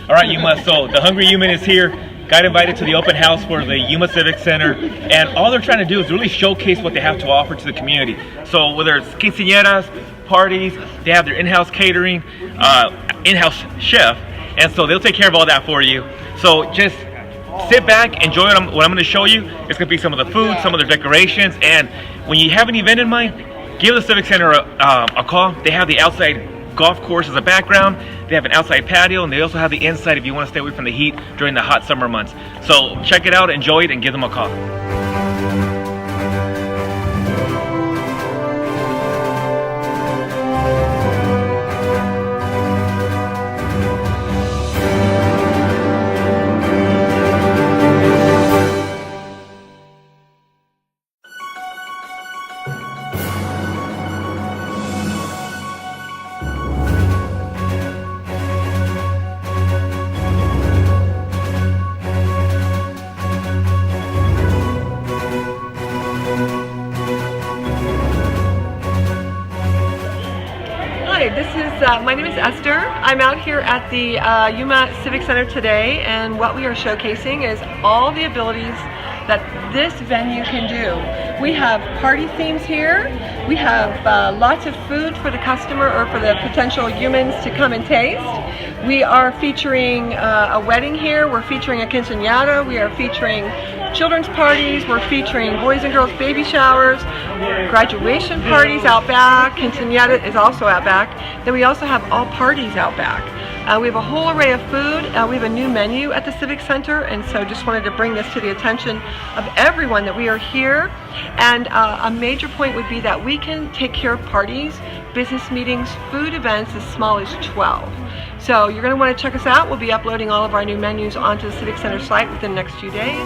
All right, Yuma, so the Hungry Human is here. Got invited to the open house for the Yuma Civic Center, and all they're trying to do is really showcase what they have to offer to the community. So whether it's quinceañeras, parties, they have their in-house catering, in-house chef, and so they'll take care of all that for you. So just sit back, enjoy what I'm going to show you. It's going to be some of the food, some of their decorations, and when you have an event in mind, give the Civic Center a call. They have the outside golf course as a background. They have an outside patio, and they also have the inside if you want to stay away from the heat during the hot summer months. So check it out, enjoy it, and give them a call. Hi, my name is Esther. I'm out here at the Yuma Civic Center today, and what we are showcasing is all the abilities that this venue can do. We have party themes here. We have lots of food for the customer or for the potential humans to come and taste. We are featuring a wedding here. We're featuring a quinceañera. We are featuring children's parties. We're featuring boys and girls baby showers, graduation parties out back. Quinceañera is also out back. Then we also have all parties out back. We have a whole array of food. We have a new menu at the Civic Center, and so just wanted to bring this to the attention of everyone that we are here. And a major point would be that we can take care of parties, business meetings, food events as small as 12. So you're going to want to check us out. We'll be uploading all of our new menus onto the Civic Center site within the next few days.